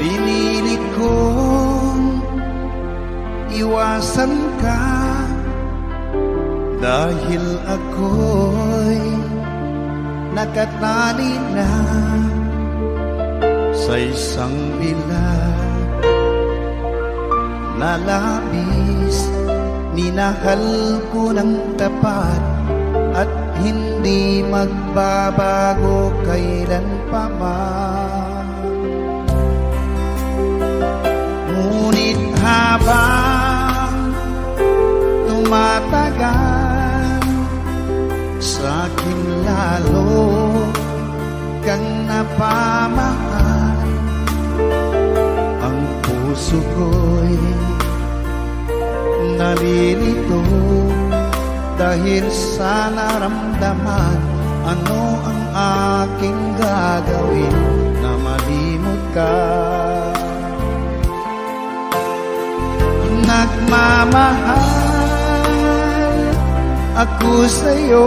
Pinilit kong iwasan ka dahil ako'y nakatali na sa isang bilag na labis. Minahal ko ng tapat at hindi magbabago kailan pa man. Ngunit habang tumatagal, sa'kin lalo kang napamahal. Ang puso ko'y nalilito dahil sa naramdaman. Ano ang aking gagawin na malimot ka? Nagmamahal ako sa'yo,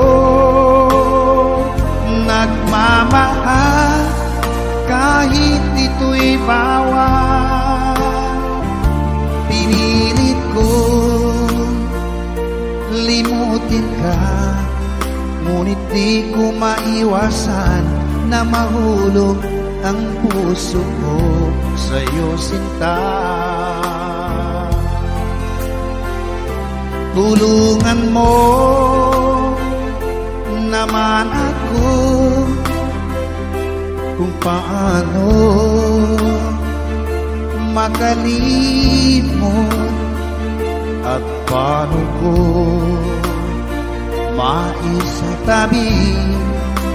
nagmamahal kahit ito'y bawal. Pinilit ko limutin ka, ngunit di ko maiwasan na mahulog ang puso ko sa'yo, sinta. Tulungan mo naman ako kung paano makalimot at paano ko maisatabi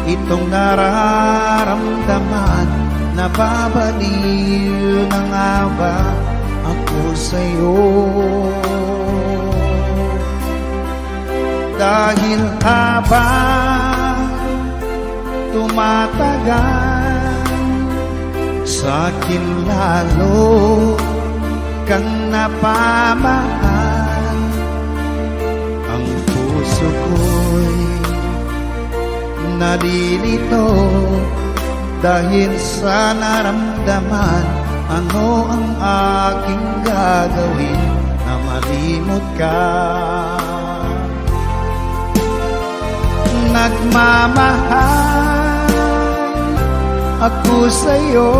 itong nararamdaman. Nababaliw na nga ba ako sa'yo? Dahil habang tumatagal, sa'kin lalo kang napamahal. Ang puso ko'y nalilito dahil sa naramdaman. Ano ang aking gagawin na malimot ka? Nagmamahal ako sa'yo,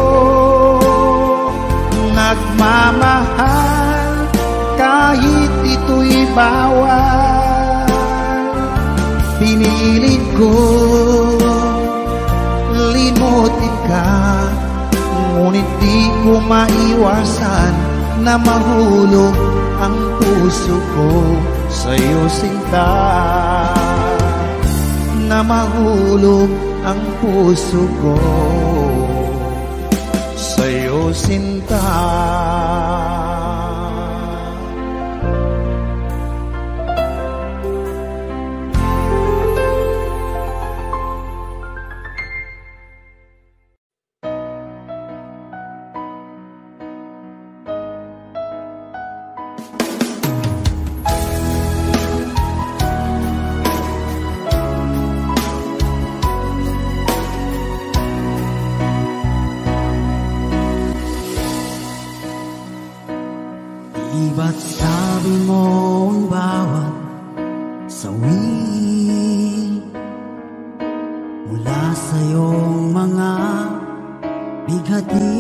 nagmamahal kahit ito'y bawal. Pinilit ko limutin ka, ngunit di ko maiwasan na mahulog ang puso ko sa'yo, sinta. Na mahulog ang puso ko sa'yo, sinta. Ba't sabi mo ang bawat sawi mula sa iyong mga bighati,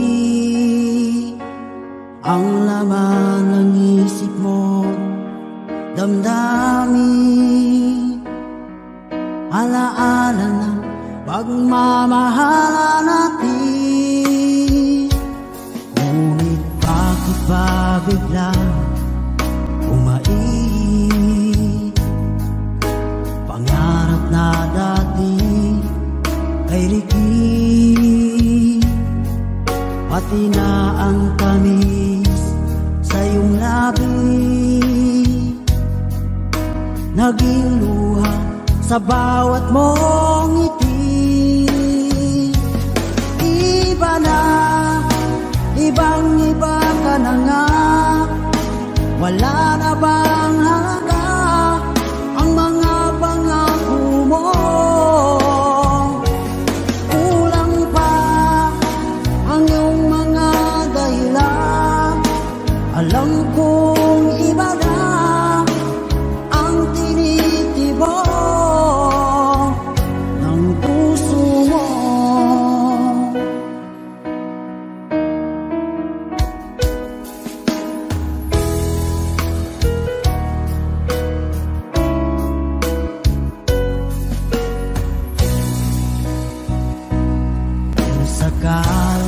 ang laman ng isip mo, damdamin, alaala ng pagmamahalan natin. Ngunit bakit ba biglang pangarap na dati ay liki, pati na ang tamis sa iyong labi, naging luha sa bawat mong ngiti. Iba na, ibang-iba ka na nga, wala na bang halaga ang mga pangako mo? Kulang pa ang iyong mga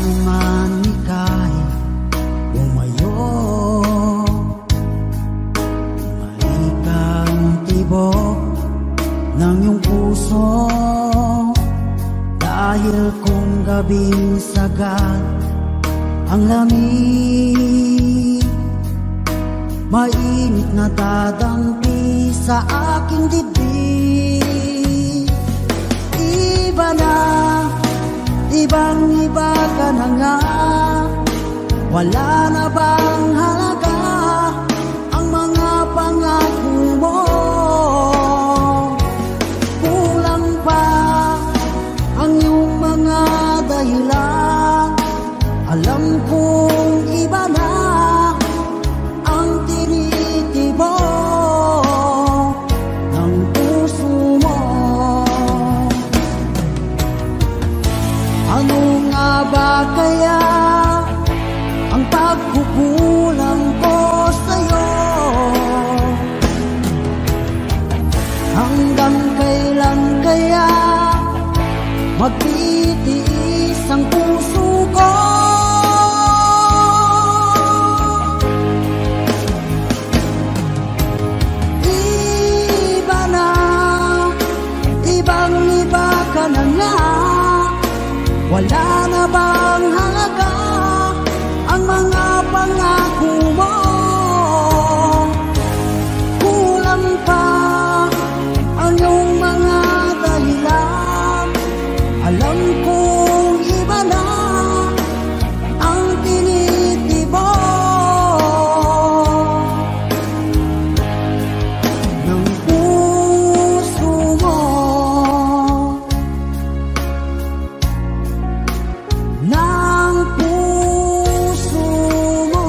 naman ika'y umayo, bumalik ang tibok ng iyong puso. Dahil kung gabing sagad ang lamig, mainit na dadampi sa aking dibdib. Iba na, ibang iba ka na nga, wala na bang halaga ang mga pangako mo? Kulang pa ang iyong mga dahilan, alam kong iba na ang tinitibok ng puso mo. Ano nga ba kaya ang pagkukulang ko sa'yo? Hanggang kailan kaya magtitiis ang puso ko? Iba na, ibang iba ka na nga, wala na bang halaga ang mga pangako mo? Kulang pa ang iyong mga dahilan, alam kong iba na ang tinitibok ng puso mo. Ng puso mo.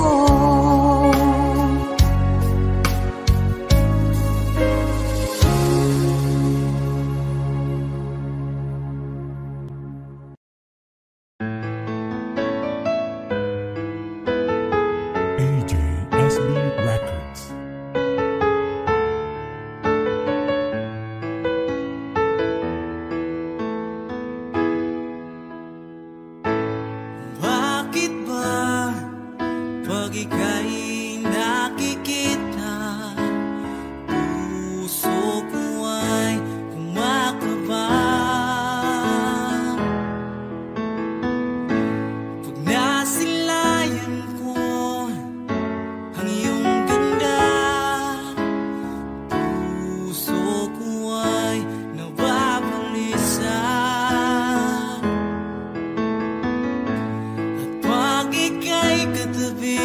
AJSB Records. Bakit ba pag ika'y nakikita, puso ko ay kumakaba? Pag nasilayan ko ang iyong ganda, puso ko ay nababalisa. Pag ika'y katabi,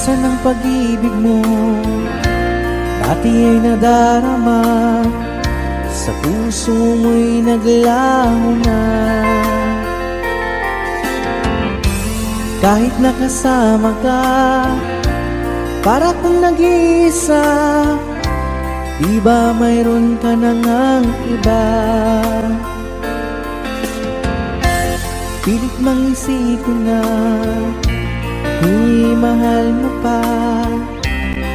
Minsan ang pag-ibig mo dati ay nadarama, sa puso mo'y naglaho na. Kahit nakasama ka, para kang nag-iisa, di ba mayroon ka na ngang iba? Pilit mang isipin na ako'y mahal mo pa,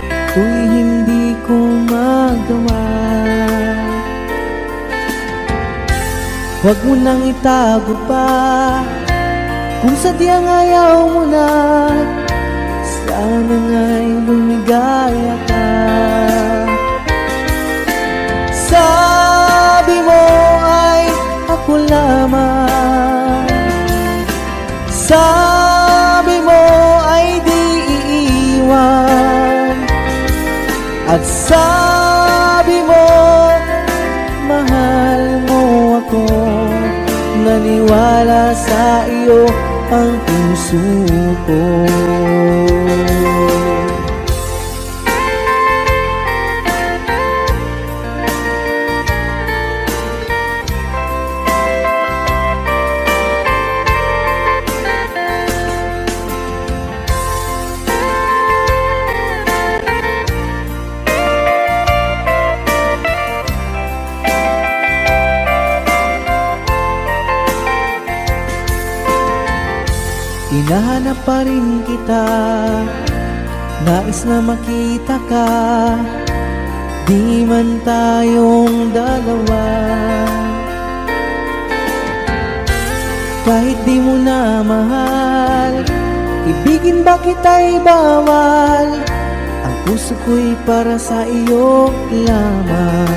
ako'y hindi ko magawa. Huwag mo nang itago pa, kung sadyang ayaw mo na, sana nga'y lumigaya ka. Sabi mo ay ako lamang, sabi mo ay di iiwan, at sabi mo mahal mo ako. Naniwala sa iyo ang puso ko. Hinahanap pa rin kita, nais na makita ka, di man tayong dalawa. Kahit di mo na mahal, ibigin ba kita'y bawal, ang puso ko'y para sa iyo lamang.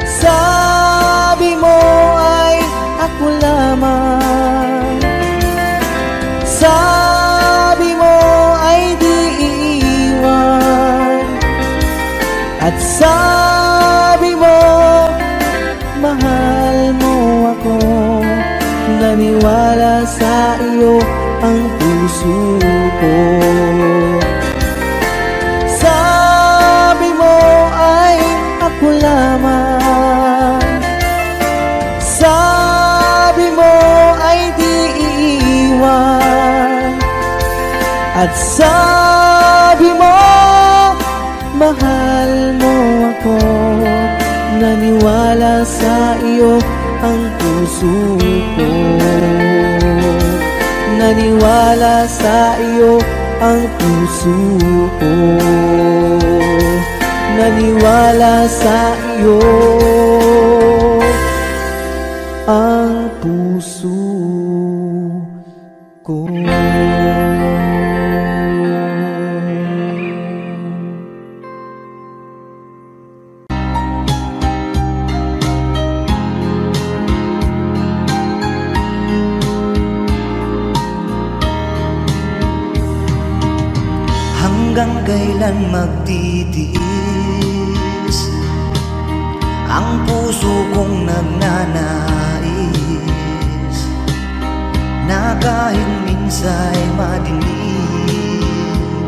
Sabi mo ay ako lamang, sabi mo ay di iiwan, at sabi mo mahal mo ako. Naniwala sa iyo ang puso ko. Sabi mo ay ako lamang, sabi mo ay di iiwan, at sabi mo mahal mo ako. Naniwala sa iyo ang puso ko. Naniwala sa iyo ang puso ko. Naniwala sa iyo ang puso ko. Hanggang kailan magtitiis ang puso kong nagnanais, na kahit minsa'y madilim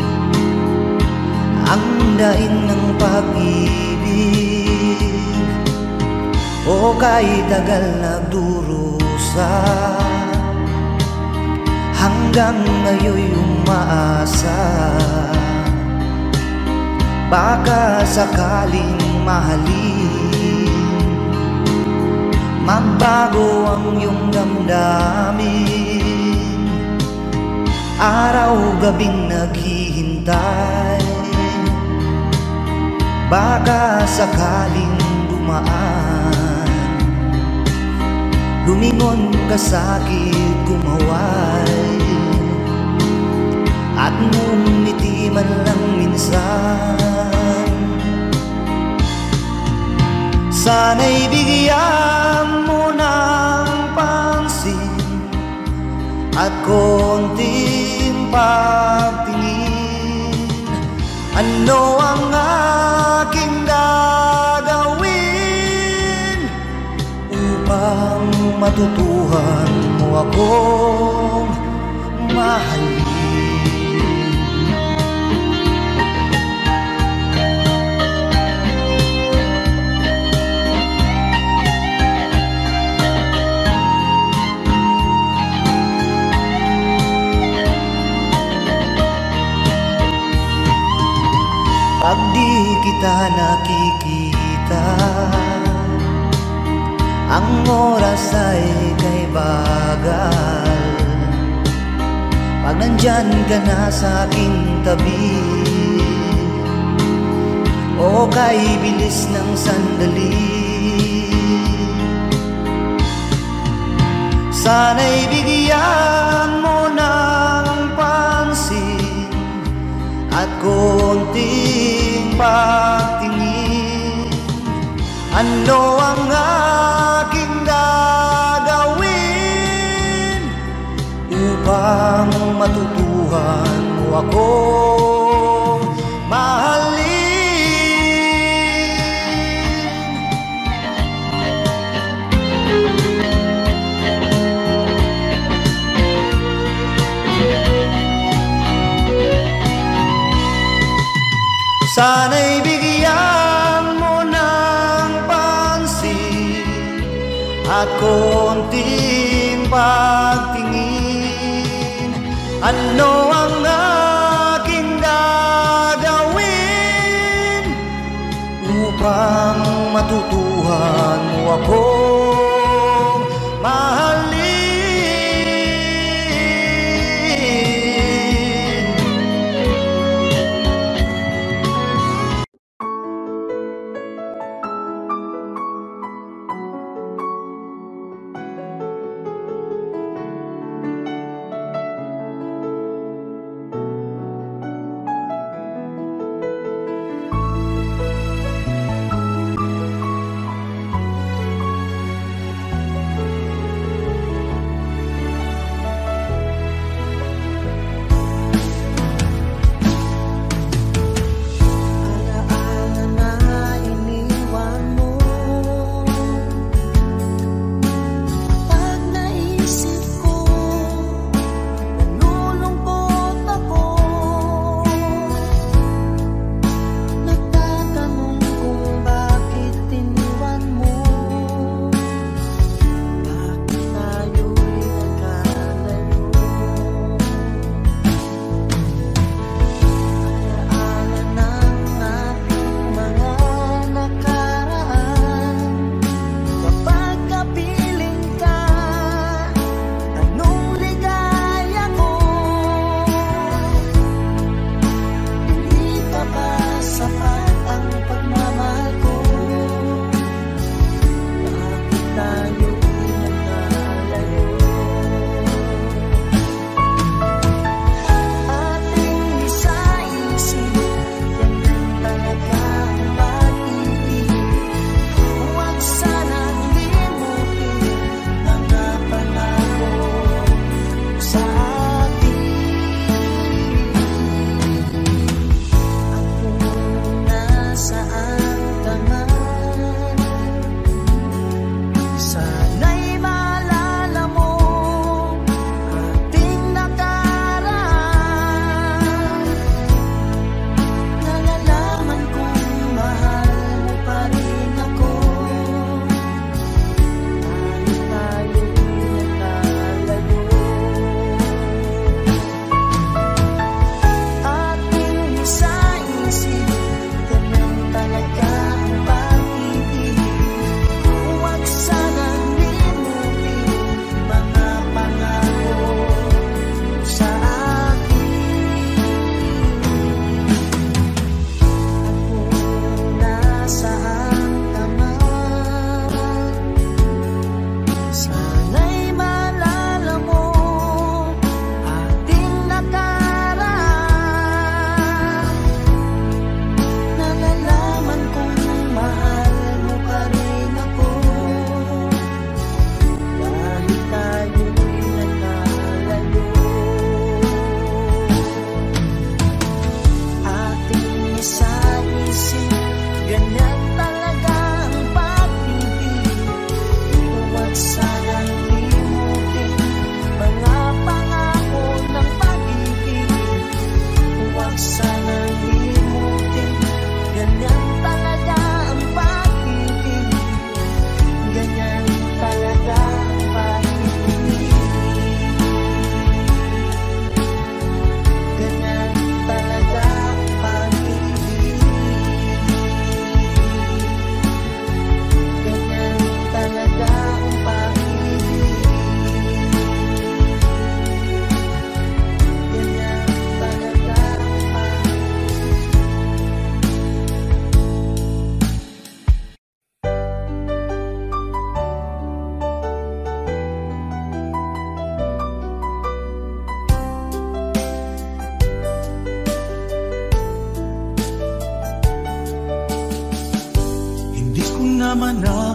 ang daing ng pag-ibig, o kahit tagal nagdurusa, hanggang ngayon'y umaasa, baka sakaling mahalin, magbago ang iyong damdamin. Araw-gabing naghihintay, baka sakaling dumaan, lumingon ka sa'kin, kumaway, at ngumiti man lang minsan. Sana'y bigyan mo ng pansin at konting pagtingin. Ano ang aking gagawin upang matutuhan mo akong mahalin? kita nakikita. Ang oras ay kay bagal pag nandyan ka na sa aking tabi, o kay bilis ng sandali. Sana'y bigyan mo ng pansin at konting pagtingin. Ano ang aking gagawin upang matutuhan mo akong mahalin? Sana'y bigyan mo ng pansin at konting pagtingin. Ano ang aking gagawin upang matutuhan mo akong mahalin?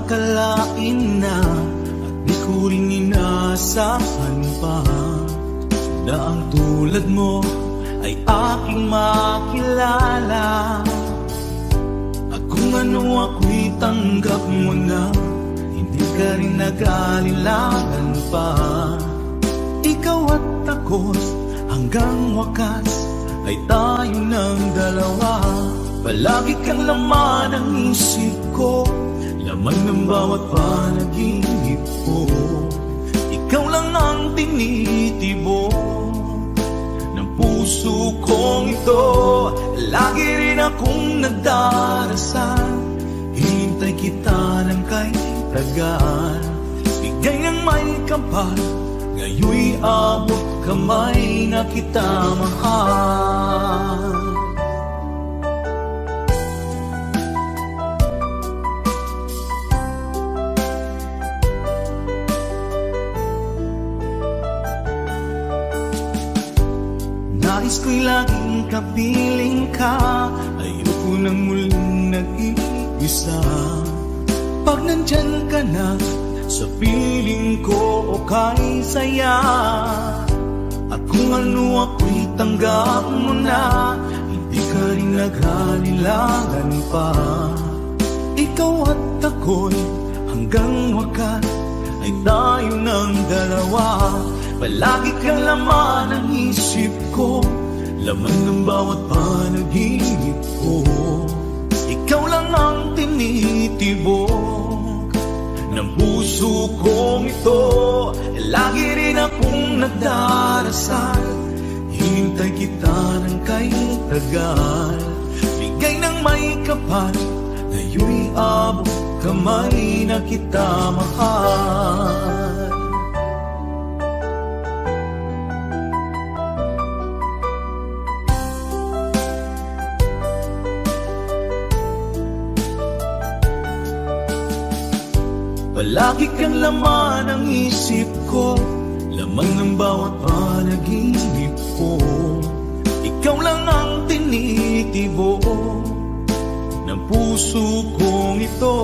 akalain na at di ko rin inasahan pa na ang tulad mo ay aking makilala. At kung ano ako'y tanggap mo na, hindi ka rin nag-alilangan pa. Ikaw at ako hanggang wakas ay tayo ng dalawa. Palagi kang laman ng isip ko, laman ng bawat panaginip ko. Ikaw lang ang tinitibok ng puso kong ito. Lagi rin akong nagdarasal, hinintay kita ng kay tagal. Bigay ng may kapal, ngayoy abot kamay na kita mahal. Nais ko'y laging kapiling ka, ayoko nang muling nag-iisa. Pag nandyan ka na, sa piling ko okay saya. At kung ano ako'y tanggap mo na, hindi ka rin nag-alilangan pa. Ikaw at ako'y hanggang wakas ay tayo ng dalawa. Palagi kang laman ng isip ko, laman ng bawat panaginip ko. Ikaw lang ang tinitibok ng puso kong ito. Lagi rin akong nagdarasal, hinintay kita ng kay tagal. Bigay ng may kapal, ngayoy abot kamay na kita mahal. Palagi kang laman ng isip ko, laman ng bawat panaginip ko. Ikaw lang ang tinitibok ng puso kong ito.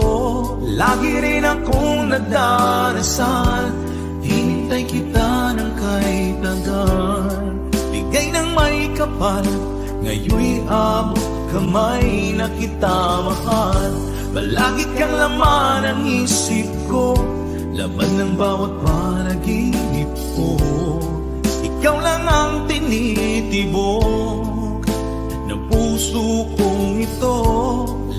Lagi rin akong nagdarasal, hinintay kita ng kay tagal. Bigay ng may kapal, ngayoy abot kamay na kita mahal. Palagi kang laman ng isip ko, laman ng bawat panaginip ko. Ikaw lang ang tinitibok ng puso kong ito.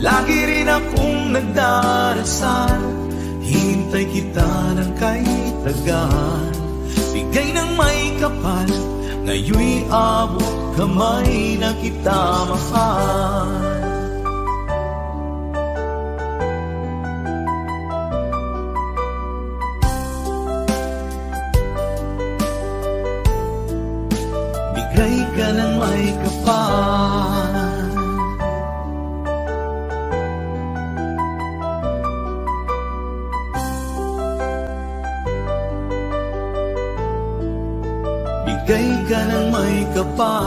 Lagi rin akong nagdarasal, hintay kita ng kay tagal. Bigay ng may kapal, ngayoy abot kamay na kita mahal. Bigay ka ng may kapal, bigay ka ng may kapal.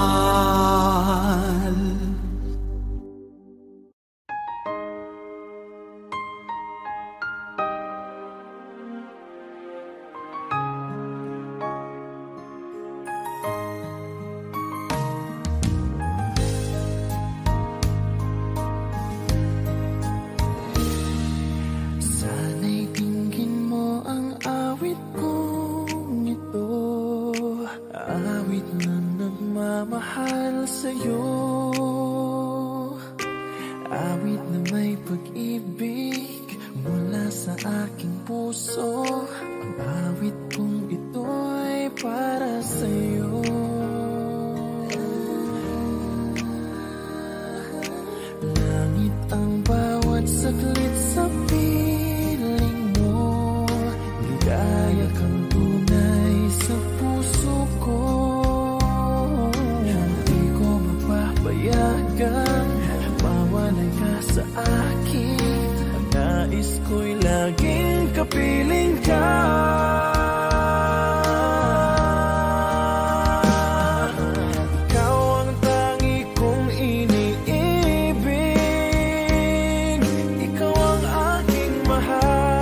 Ikaw ang aking mahal.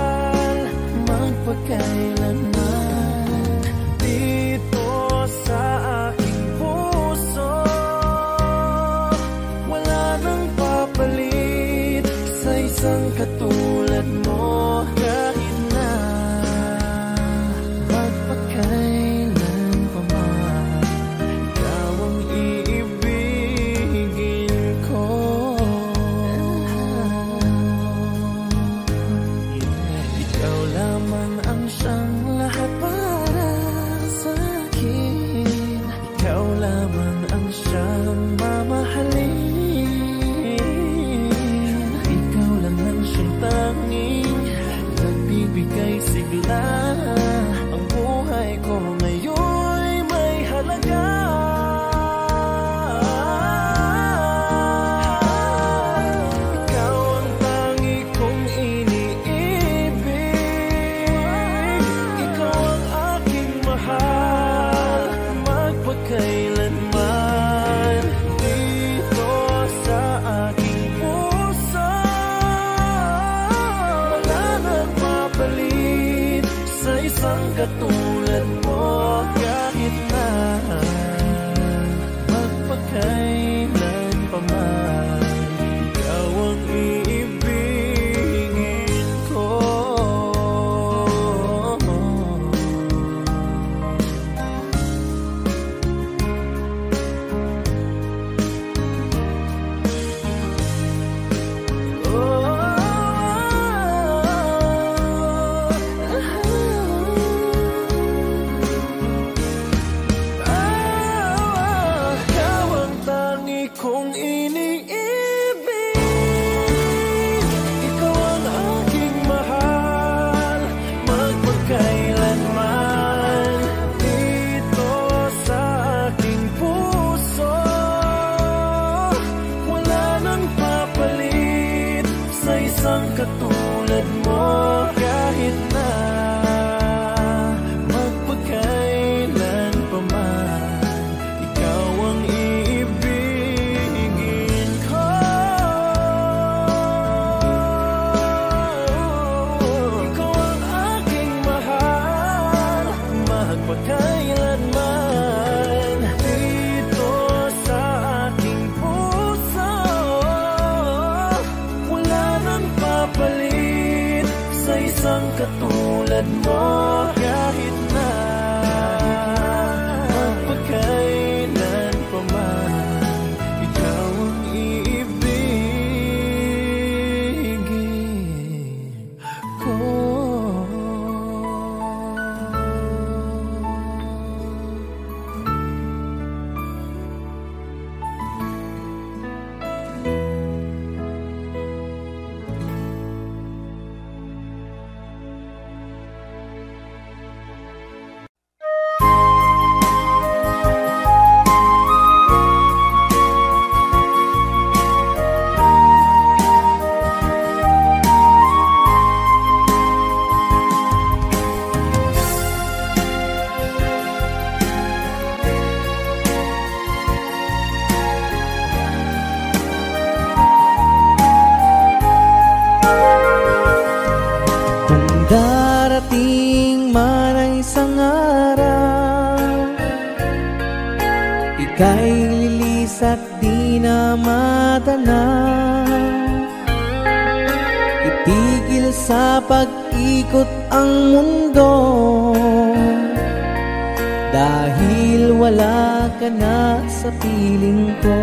magpakailanman. Dito sa aking puso, wala nang papalit sa isang katulad mo. Kahit na magpakailan pa man, ikaw ang iibigin ko. Ikaw lamang ang siyang lahat para sa akin. Ikaw lamang ang siyang mamahalin. Ikaw lang ang siyang tanging nagbibigay sigla. Ang buhay ko ngayon'y may halaga. Ikaw ang tangi kong iniibig. Ikaw ang aking mahal, magpakailanman. Dito sa aking puso, wala nang mapalit sa isang katulad mo. Kahit na magpakailan pa man, ikaw ang iibigin ko. Ikaw ang tangi kong iniibig. Ikaw ang aking mahal, magpakailanman. Dito sa aking puso, wala nang papalit sa isang katulad mo. Kahit na magpakailan pa man, ikaw ang iibigin ko. Ikaw ang aking mahal, magpakailanman. Dito sa aking puso, wala nang papalit sa isang katulad mo. Kahit na magpakailan pa man, ikaw ang iibigin ko. Kung darating man ang isang araw, ika'y lilis at di na matanaw. Itigil sa pag-ikot ang mundo, dahil wala ka na sa piling ko.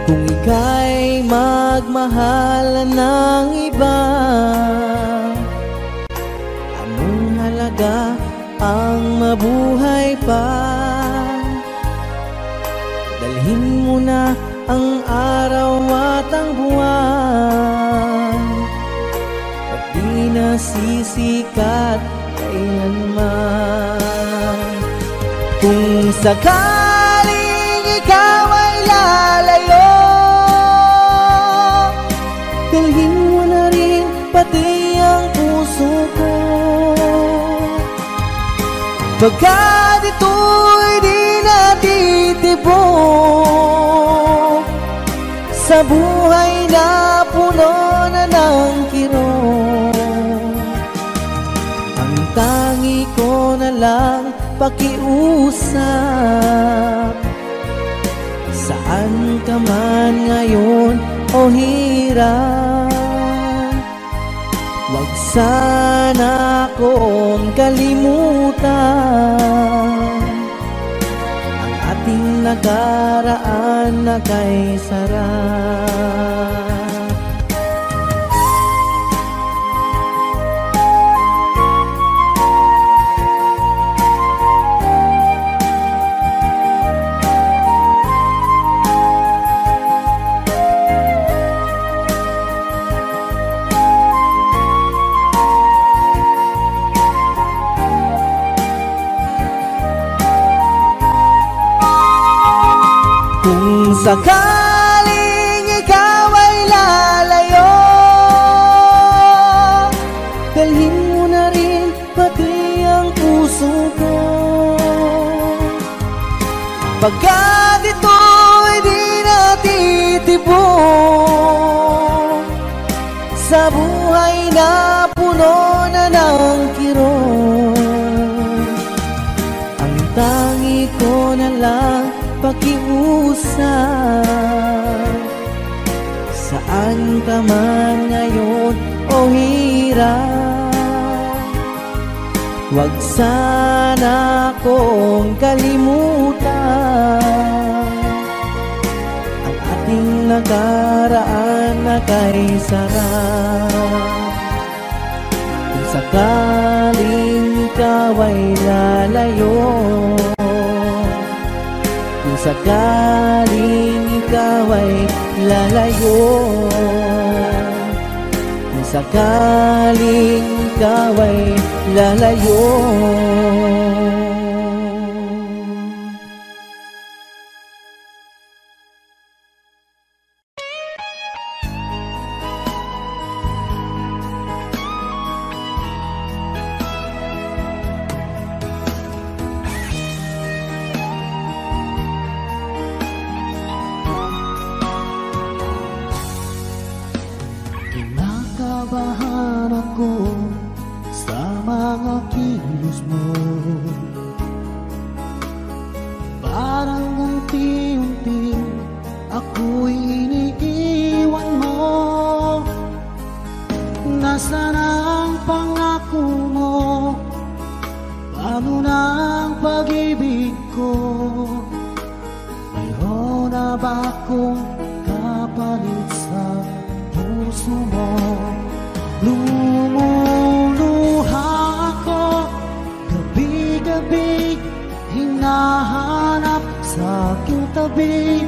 Kung ika'y magmahal ng iba, anong halaga ang mabuhay pa? Dalhin mo na ang araw at ang buwan, at di na sisikat kailanman. Kung sakaling ikaw ay lalayo, dalhin mo na rin pati ang puso ko. Pagkat ito'y di natitibok sa buhay na puno na ng kirot. lang pakiusap. Saan ka man ngayon o hirap, wag sana akong kalimutan ang ating nakaraan na kay sarap. Kung sakaling ikaw ay lalayo, dalhin mo na rin pati ang puso ko. Pagkat ito'y di natitibok sa buhay na puno na ng kirot, ang tangi ko na lang pakiusap. Saan ka man ngayon o hirap, wag sana akong kalimutan ang ating nakaraan na kay sarap. Kung sakaling ikaw ay lalayo, kung sakaling ikaw ay lalayo, kung sakaling ikaw ay lalayo. Kinakabahan ako sa mga kilos mo, parang unti-unti ako'y iniiwan mo. Nasaan ang pangako mo? Paano na ang pag-ibig ko? Mayroon na ba akong kapalit sa puso mo? Lumuluha ako gabi-gabi, hinahanap sa aking tabi.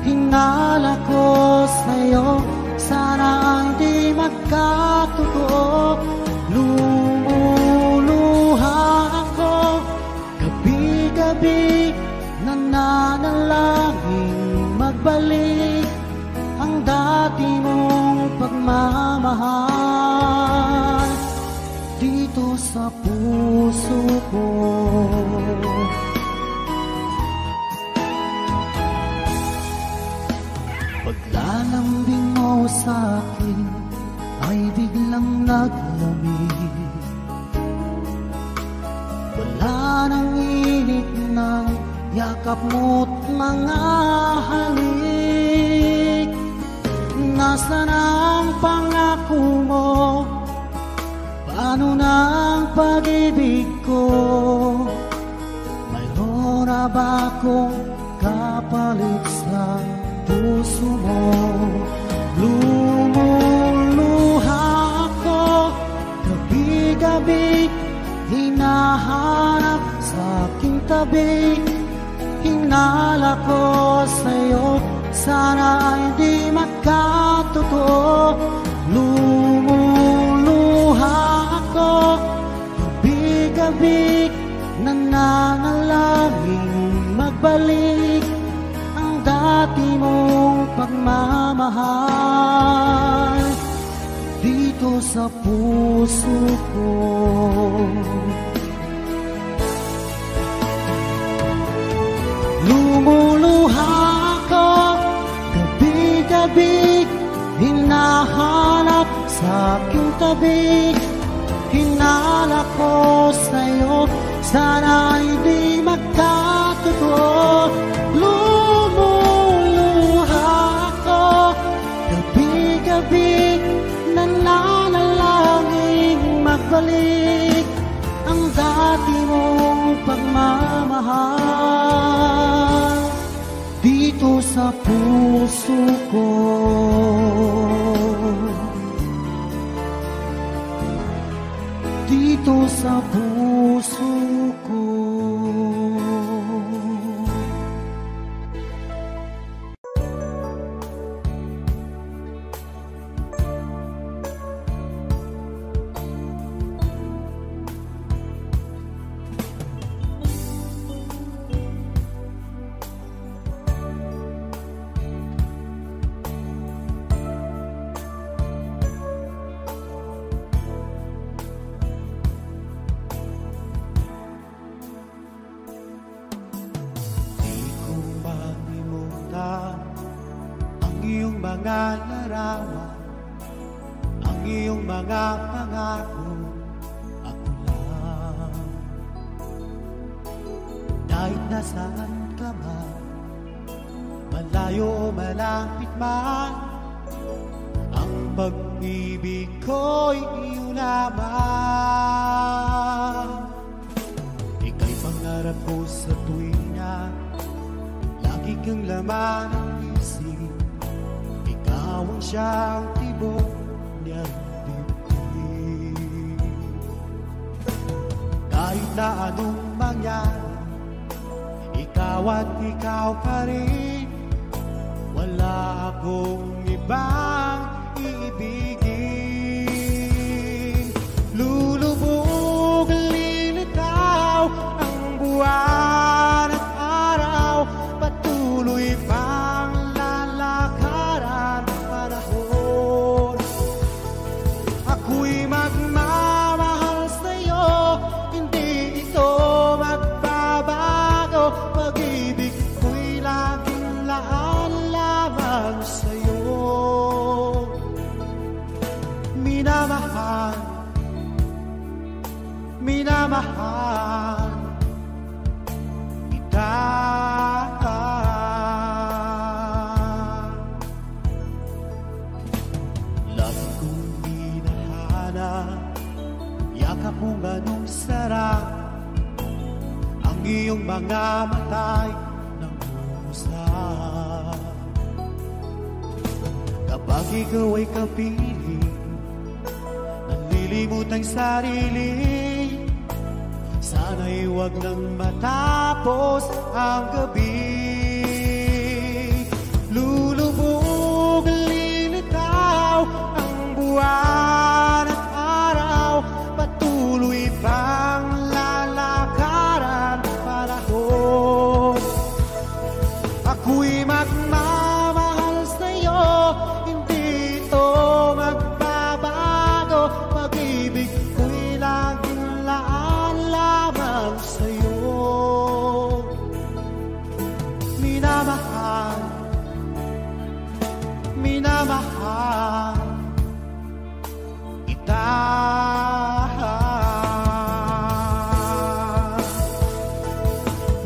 Hinala ko sa'yo, sana hindi magkatotoo. Lumuluha ako gabi-gabi, nananalangin magbalik ang dati mong pagmamahal dito sa puso ko. Paglalambing mo sa'kin ay biglang naglamig, wala nang init ng yakap mo't mga halik. Nasaan ang pangako mo? Paano na ang pag-ibig ko? Mayroon na ba akong kapalit sa puso mo? Lumuluha ako gabi-gabi, hinahanap sa aking tabi. Hinala ko sa'yo, sana hindi magkatotoo. Lumuluha ako gabi-gabi, nananalangin magbalik ang dati mong pagmamahal dito sa puso ko. Lumuluha ako gabi-gabi, hinahanap sa aking tabi. Hinala ko sa'yo, Sana'y di magkatotoo. Lumuluha ako gabi-gabi, nananalangin magbalik ang dati mong pagmamahal dito sa puso ko. Dito sa puso ko. Mga larawan, ang iyong mga pangako, ako lang. Kahit nasaan ka man, malayo o malapit man, ang pag-ibig ko'y iyo lamang. Ika'y pangarap ko sa tuwina, lagi kang laman ng isip. Ikaw ang siyang tibok niyang dibdib. Kahit na anong mangyari, ikaw at ikaw pa rin. Wala akong ibang iibigin. Lulubog, lilitaw ang buwan at araw, patuloy pang lalakaran panahon. Ako'y magmamahal sa'yo, hindi ito magbabago. Pag-ibig ko'y laging laan lamang sa'yo. Minamahal, minamahal kita. Lagi kong minahana, yakap mo ganong sarap, ang iyong mga matay ng usap. Kapag ikaw ay kapiling, nalilimot ang sarili, sana'y huwag nang matapos ang gabi. Lulubog, lilitaw ang buwan at araw, patuloy pang lalakaran panahon. Ako'y magmamahal sa'yo, hindi ito magbabago. Pag-ibig ko'y laging laan lamang sa'yo. Minamahal, minamahal kita.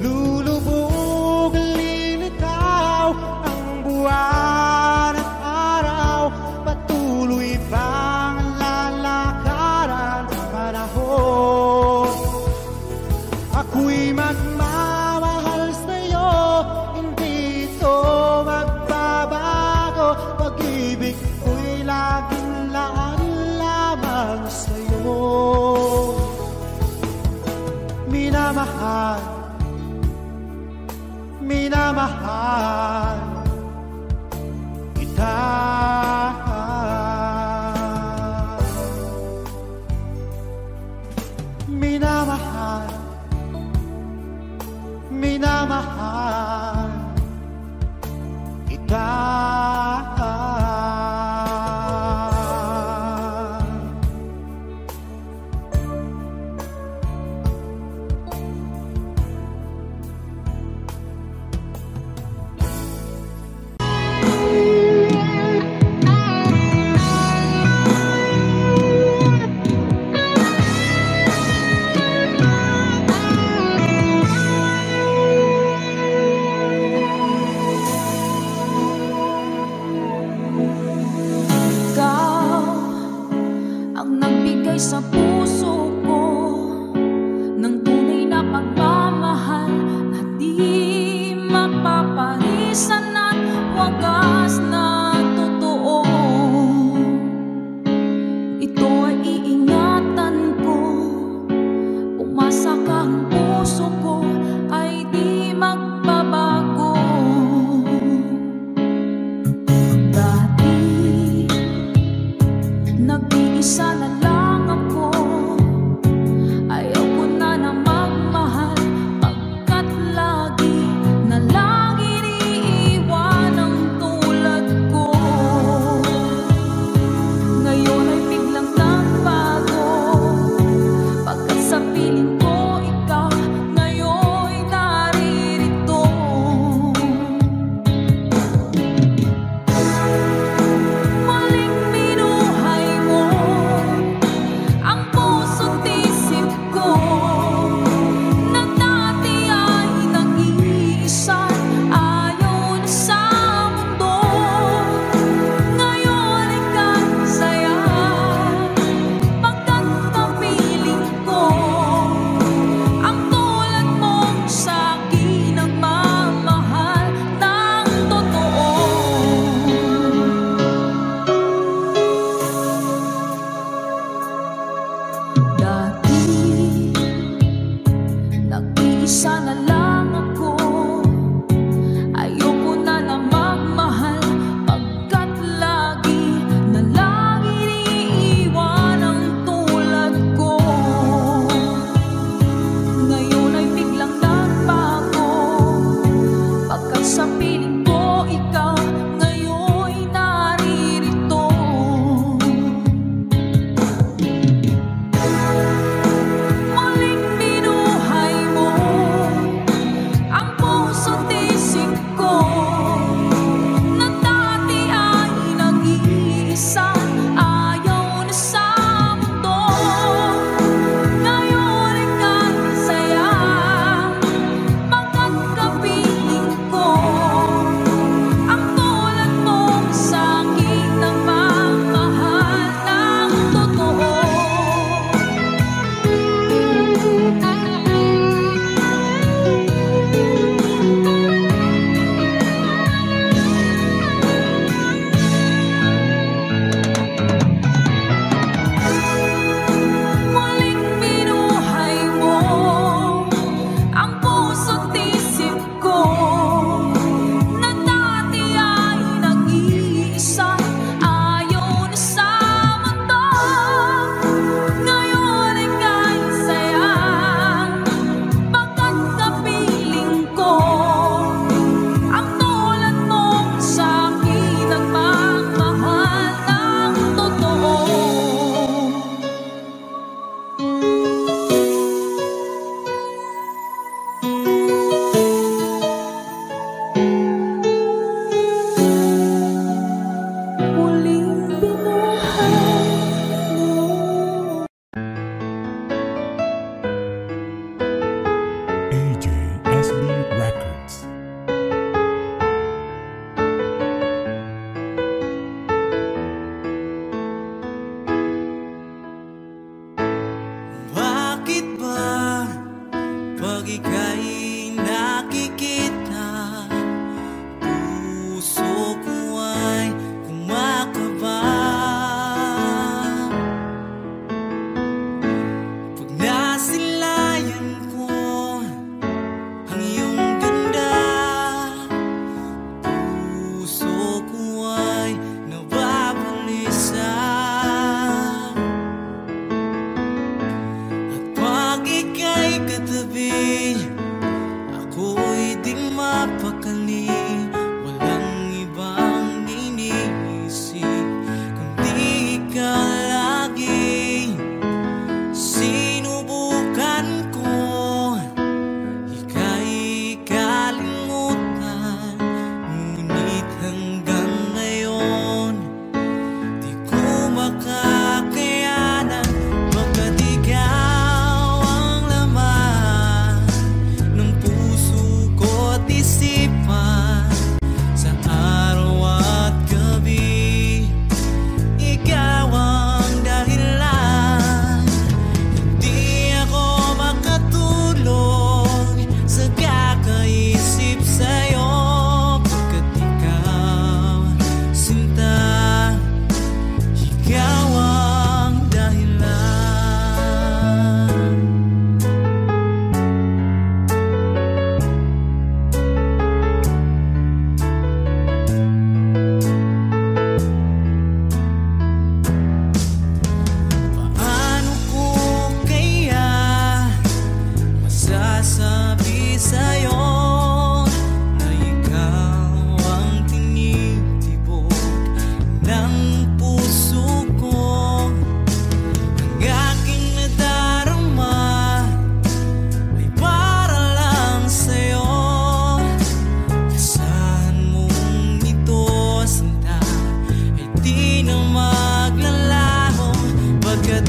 Lulubog, lilitaw ang buwan at araw, patuloy pang lalakaran panahon. Ako'y magmamahal sa'yo, hindi ito magbabago. Pag-ibig ko'y laging laan lamang sa'yo. Minamahal, minamahal kita. Minamahal, minamahal kita. nagbigay sa puso ko ng tunay na pagmamahal na di mapaparisan at wagas na totoo. Ito ay iingatan ko, umasa kang puso ko ay di magbabago. Dati nag-iisa na lang ako, ayaw ko na na magmahal, pagkat lagi na lang iniiwan ang tulad ko. Ngayon ay biglang nagbago, pagkat sa piling ko ikaw ngayon'y naririto. Maling minuhay mo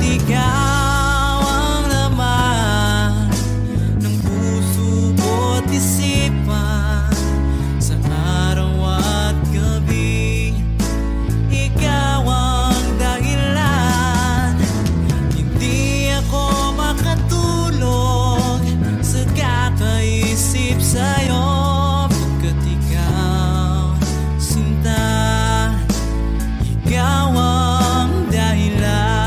ikaw ang laman ng puso ko't isipan. Sa araw at gabi, ikaw ang dahilan. Hindi ako makatulog sa kakaisip sa'yo, pagkat ikaw, sinta, ikaw ang dahilan.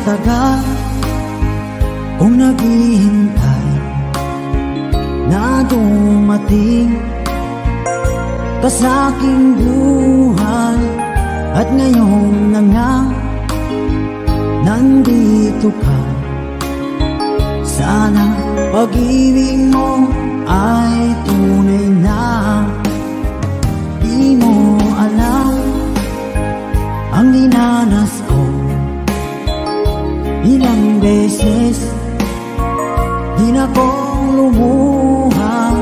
Tagal kung naghihintay na dumating ka sa aking buhay, at ngayon na nga nandito ka. Sana pag-ibig mo ay tunay na. Di mo alam ang dinanas ko. Ilang beses di na kong lumuha,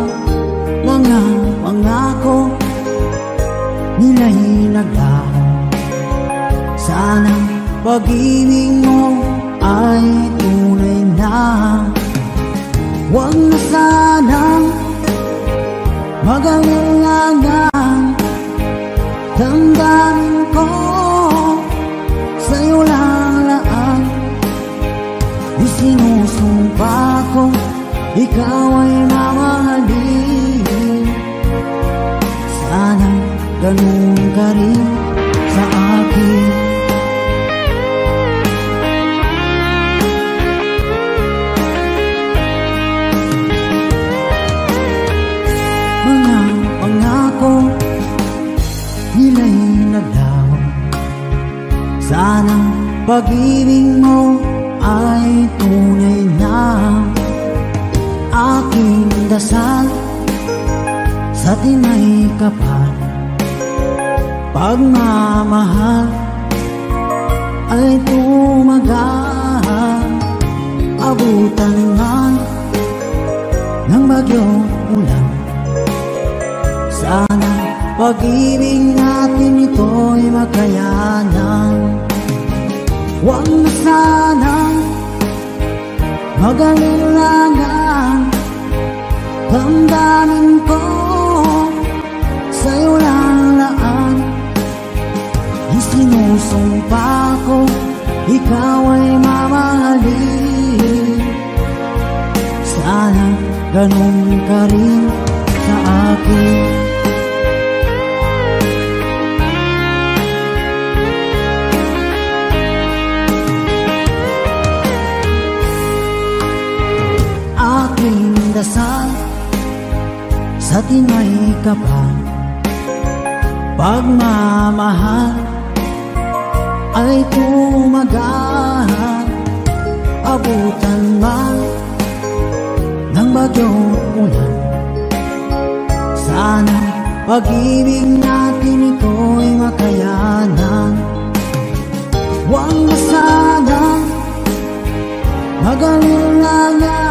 mga pangako nila'y naglaho. Sana pag-ibig mo ay tunay na. Huwag na sanang mag-alinlangan, damdamin ko sa'yo lang laan. Isinusumpa ko, ikaw ay mamahalin. Sana ganun ka rin sa akin. Mga pangako nila'y naglaho. Sana pag-ibig mo ay tunay na. Aking dasal sa tinay kapal, pagmamahal ay tumagal. Abutan man ng bagyong ulan, sana pag-ibig natin ito'y makayanan. Huwag na sanang mag-alinlangan, damdamin ko sa'yo lang laan. Isinusumpa ko, ikaw ay mamahalin. Sana ganun ka rin sa akin. dasal sa tinay kapal. Pagmamahal ay tumagal, abutan man ng bagyong ulan. Sana pag-ibig natin ito'y makayanan. Huwag na sana mag-alala,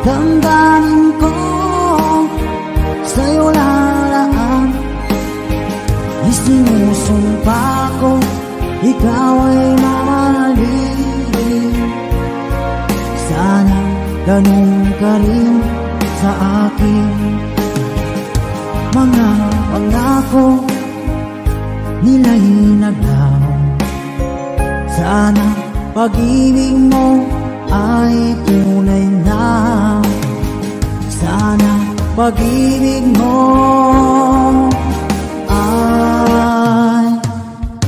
damdamin ko sa'yo lalaan. Isinusumpa ko, ikaw ay mamahalin. Sana ganun ka rin sa akin. Mga pangako nila'y naglaho. Sana pag-ibig mo ay tunay na. Sana pag-ibig mo ay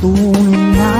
tunay na.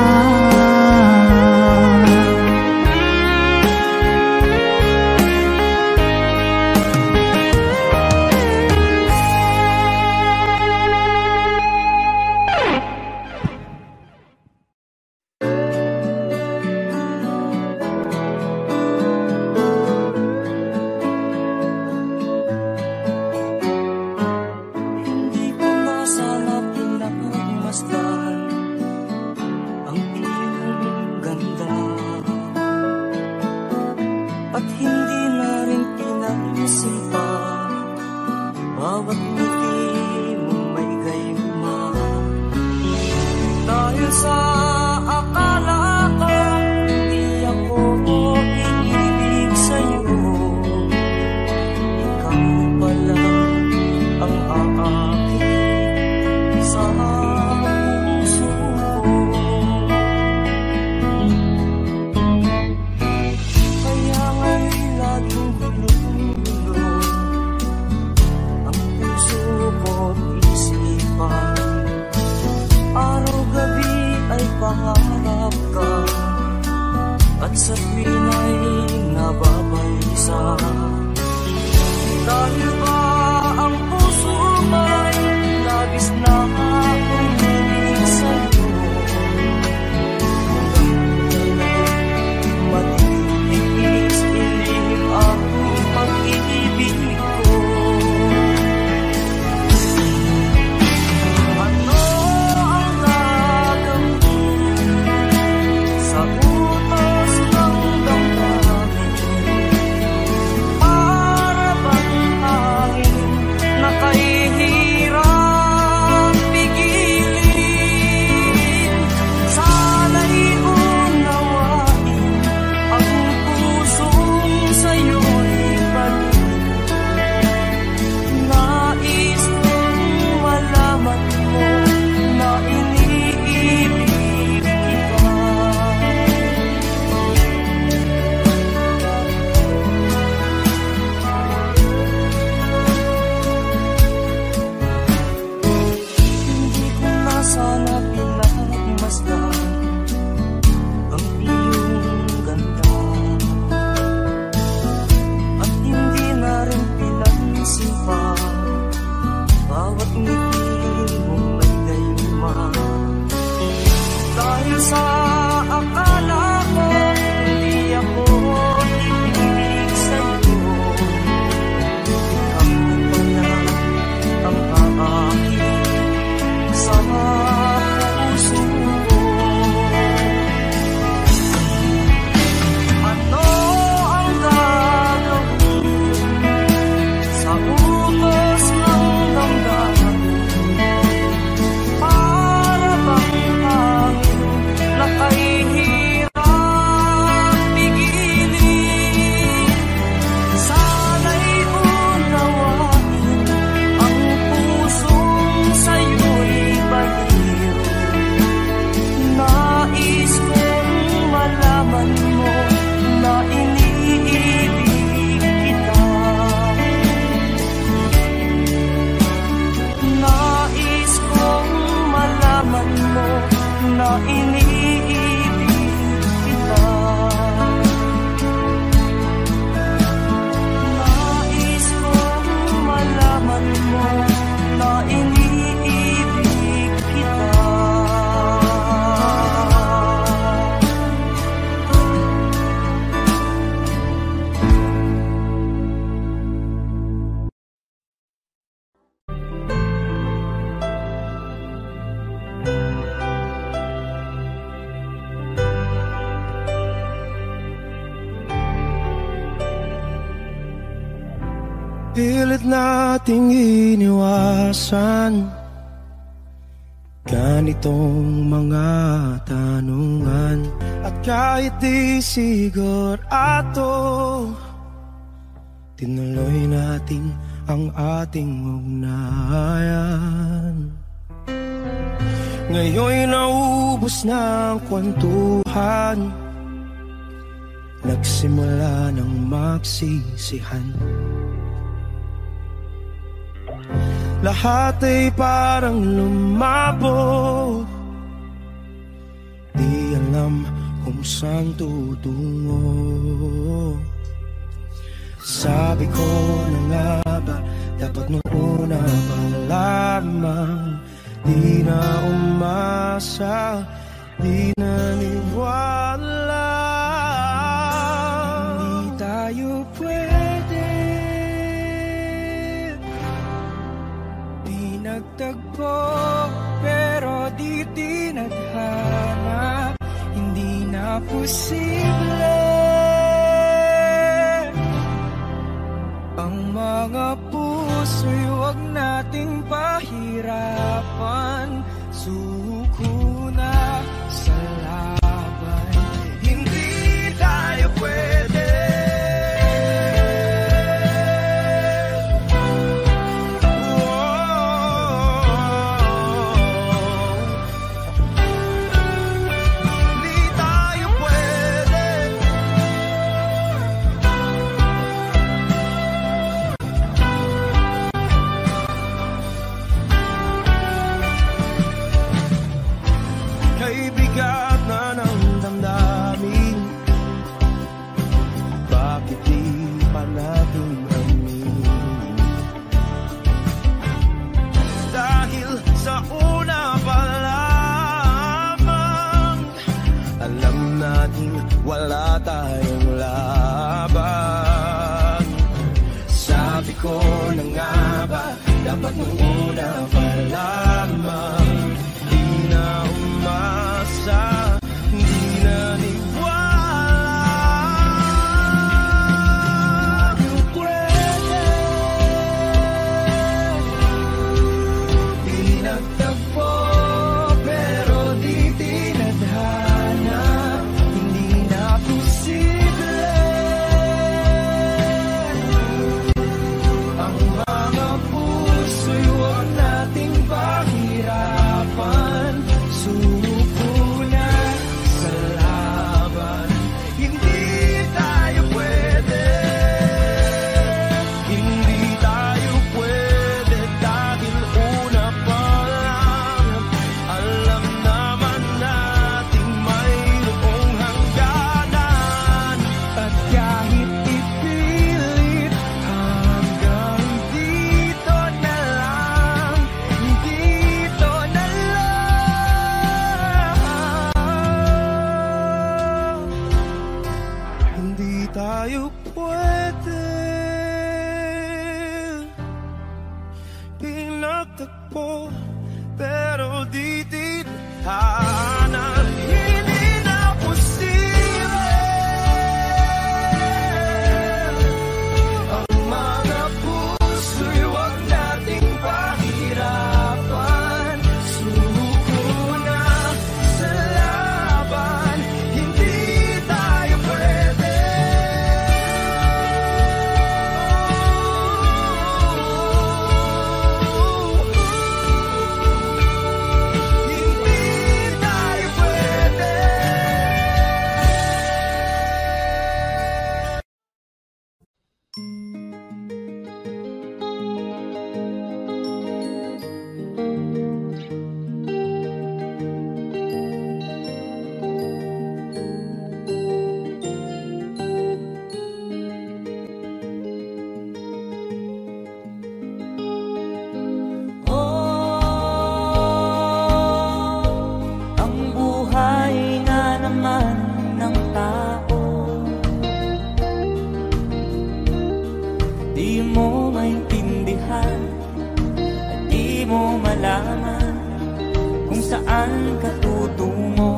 Pilit nating iniwasan ganitong mga tanungan. At kahit di sigurado, tinuloy natin ang ating ugnayan. Ngayon'y naubos na ang kwentuhan, nagsimula ng magsisihan. Lahat ay parang lumabo, di alam kung saan tutungo. Sabi ko na nga ba, dapat nung una pa lamang, di na umasa, di naniwala. Hindi tayo pwede nagtagpo, pero di tinadhana. Hindi na posible ang mga puso'y huwag nating pahirapan. Suko na sa laban, hindi tayo pwede. Wala tayong laban. Sabi ko na nga ba, dapat nung una pa lamang, di na umasa, di na niwala. Di pwede, di nagtagpo, pero di tinadhana. Ang mga puso'y huwag nating pahirapan. Suko na sa laban, hindi tayo pwede. Hindi tayo pwede dahil una pa lang alam naman nating mayroong hangganan. At kahit ipilit hanggang dito na lang, dito na lang, hindi tayo pwede. Pinagtagpo, pero di tinadhana. Hindi na posible ang mga puso'y huwag nating pahirapan. Suko na sa laban, hindi tayo pwede. Hindi tayo pwede. Ang buhay nga naman ng tao, di mo maintindihan at di mo malaman kung saan ka tutungo.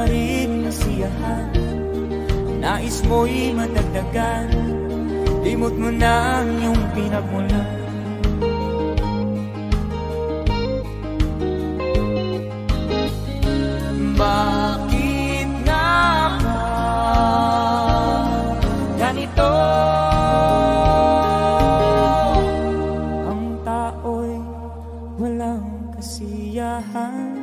rin masiyahan. Nais mo'y madagdagan, limot mo na ang iyong pinagmulan. Bakit nga ba ganito? Ang tao'y walang kasiyahan.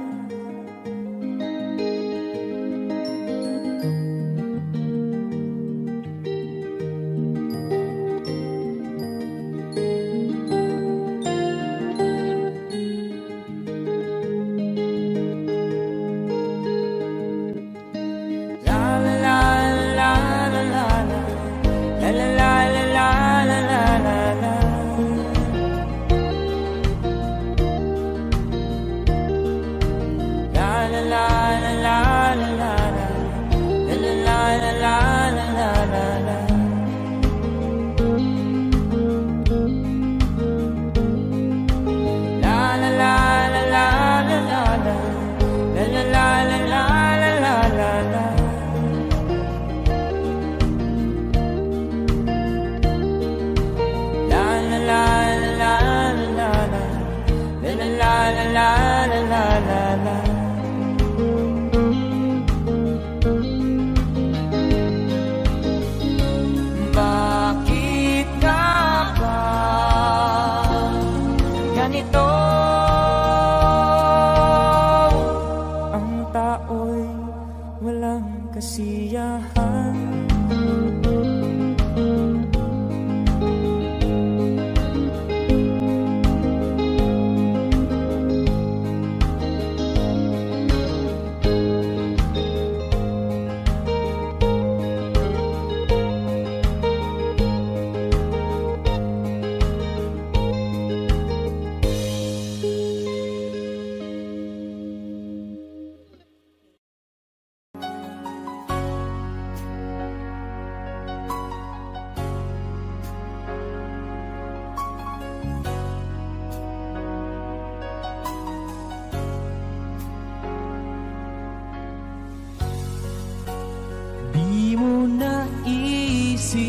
Bakit nga ba ganito? Ang tao'y walang kasiyahan. Di mo naisip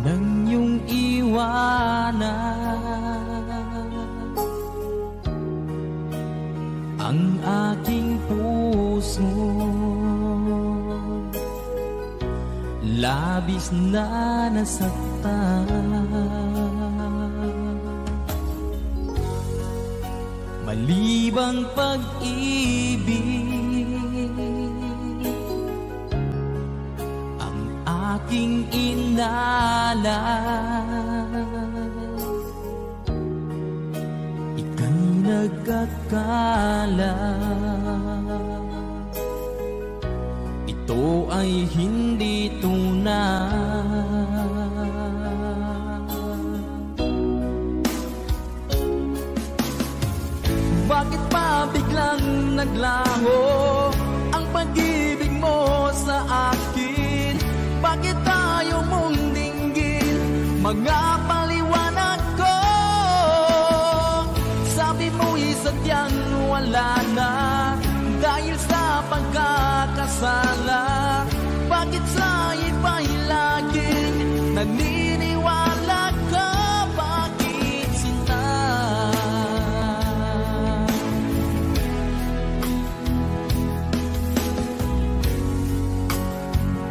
nang iyong iwanan ang aking puso, labis na nasaktan. Malibang pag-ibig ang aking inalan, ika'y nagkakala. Ito ay hindi tunay. Bakit pa biglang naglaho ang pag-ibig mo sa akin? Bakit tayo mong dinggin mga paliwanag ko? Sabi mo'y sadyang wala na dahil sa pagkakasala. Bakit sa iba'y laging naniniwala ka? Bakit sinta?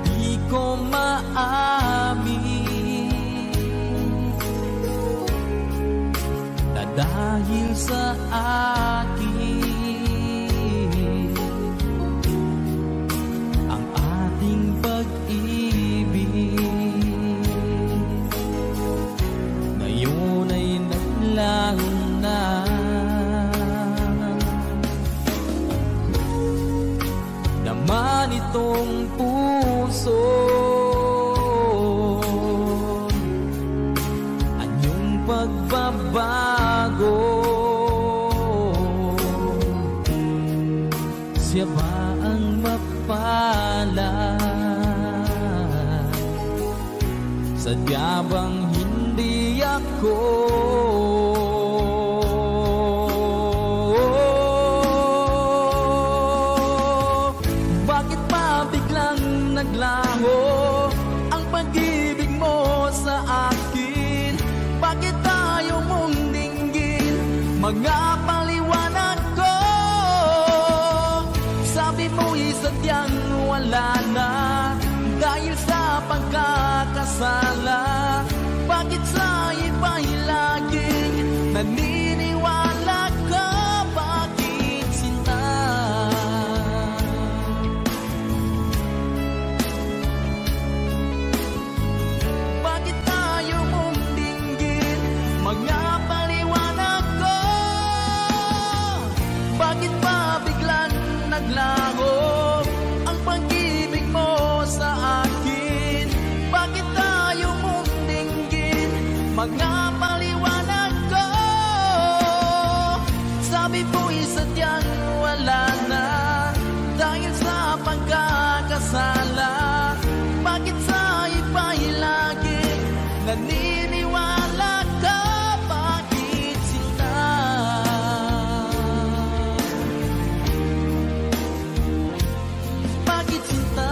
Di ko maamin na dahil sa akin ang ating pag-ibig ngayon ay naglaho na. Naman itong puso anyong pagbabago, siya ba ang mapalad? Sadya bang hindi ako? mga paliwanag ko. Sabi mo'y sadyang wala na dahil sa pagkakasala. Bakit sa iba'y laging naniniwala ka? Bakit sinta? Bakit tayo mong dinggin mga paliwanag ko? Bakit ba biglang naglaho ang pag-ibig mo sa akin? Bakit tayo mong dinggin mga paliwanag ko? Sabi mo'y sadyang wala na dahil sa pagkakasala. Bakit sa iba'y laging naniniwala ka? Bakit sinta? Bakit sinta?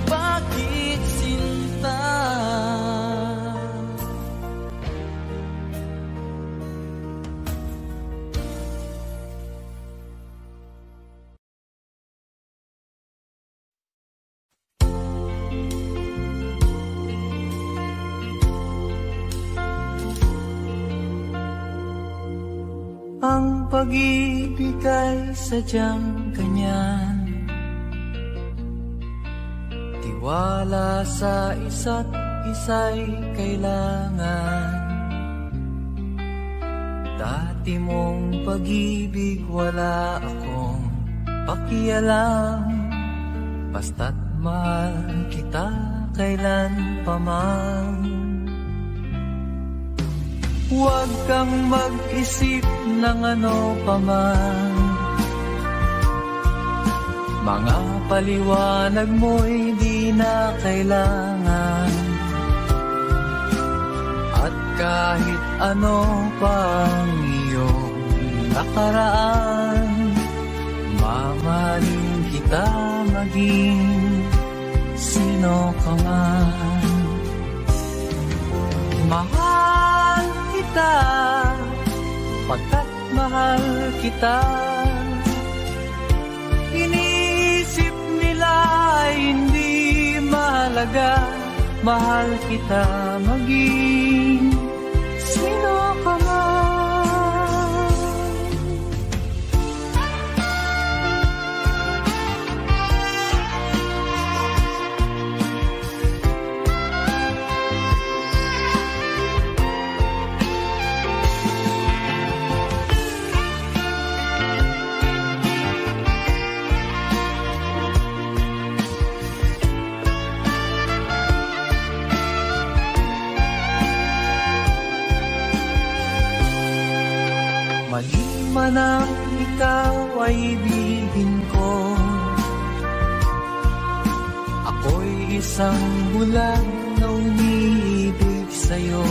Bakit sinta? Ang pag-ibig ay sadyang ganyan, tiwala sa isa't isa'y kailangan. Dati mong pag-ibig wala akong pakialam, basta't mahal kita kailan pa man. Huwag kang mag-isip ng ano pa man, mga paliwanag mo'y di na kailangan. At kahit ano pang iyong nakaraan, mamahalin kita maging sino ka man. Mahal kita pagkat mahal kita. Inisip nila hindi mahalaga, mahal kita maging sino ka man. Mali man ang ikaw ay ibigin ko, ako'y isang bulag na umiibig sa'yo.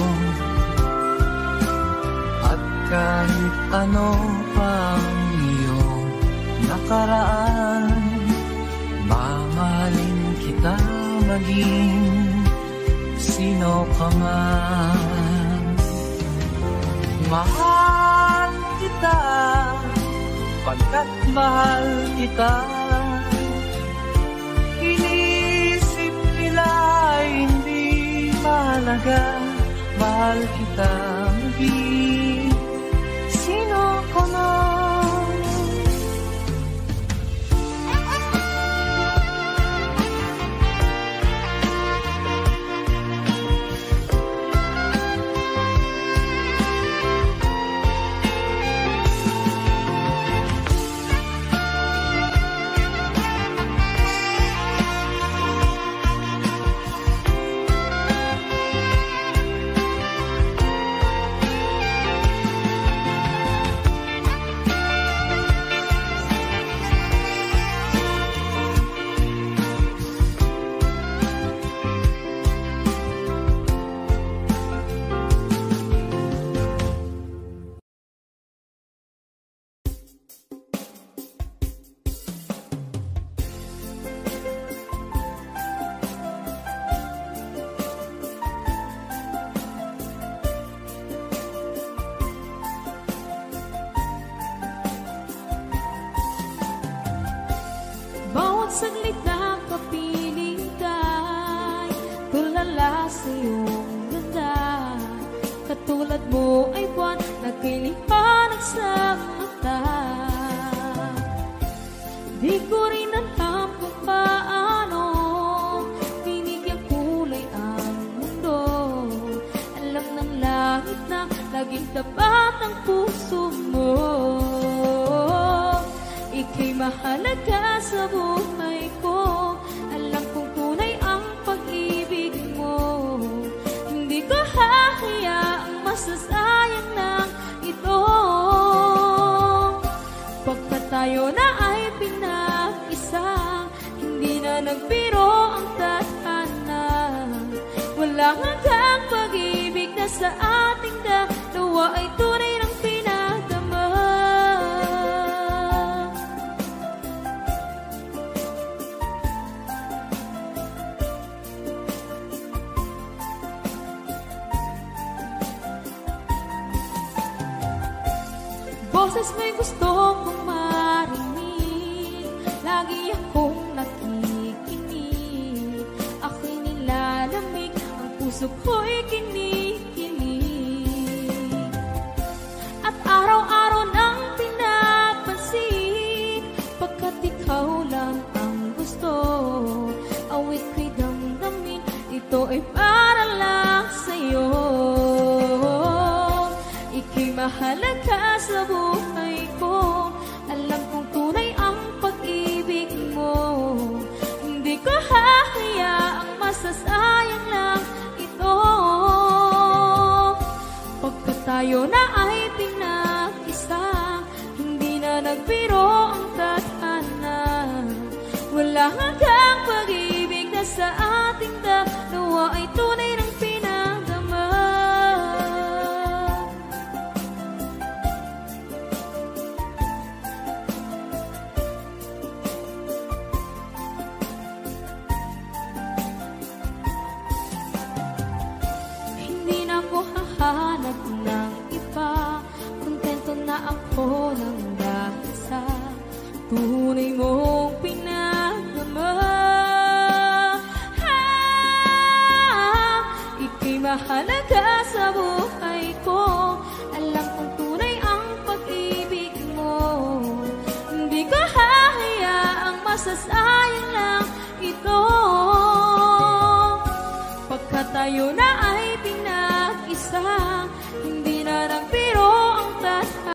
At kahit ano pang iyong nakaraan, mamahalin kita maging sino ka man. Mahal kita pagkat mahal kita. Inisip nila hindi mahalaga, mahal kita maging sino ka man. saglit na kapiling ka'y tulala sa iyong ganda. Katulad mo ay buwan na kay liwanag sa mata. Di ko rin alam kung paano binigyan kulay ang mundo. Alam ng langit na laging tapat ang puso mo. Ika'y mahalaga sa buhay ko. Alam kong tunay ang pag-ibig mo. Hindi ko hahayaang masasayang ng ito. Pagkat tayo na ay pinag-isa, hindi na nagbiro ang tadhana. Walang hanggang pag-ibig na sa ating dalawa ay tunay ng pinagdama. Boses mo'y gusto kong marinig, lagi akong nakikinig. Ako'y nilalamig, ang puso ko'y kinikilig. At araw-araw nang pinapansin, pagkat ikaw lang ang gusto. Awit ko'y damdamin, ito ay para lang sa'yo. Ika'y mahalaga sa buhay ko. Alam kong tunay ang pag-ibig mo. Hindi ko hahayaang masasayang lang ito. Pagkat tayo na ay pinag-isa, hindi na nagbiro ang tadhana. Wala hanggang pag-ibig na sa ating dalawa ay tunay ng pinagdama. Hanap ng iba, kontento na ako ng dahil sa tunay mong pinagdama. Ika'y mahalaga sa buhay ko. Alam kong tunay ang pag-ibig mo. Hindi ko hahayaang masasayang lang ito. Pagkat tayo na ay pinag-isa, hindi na nagbiro ang tadhana.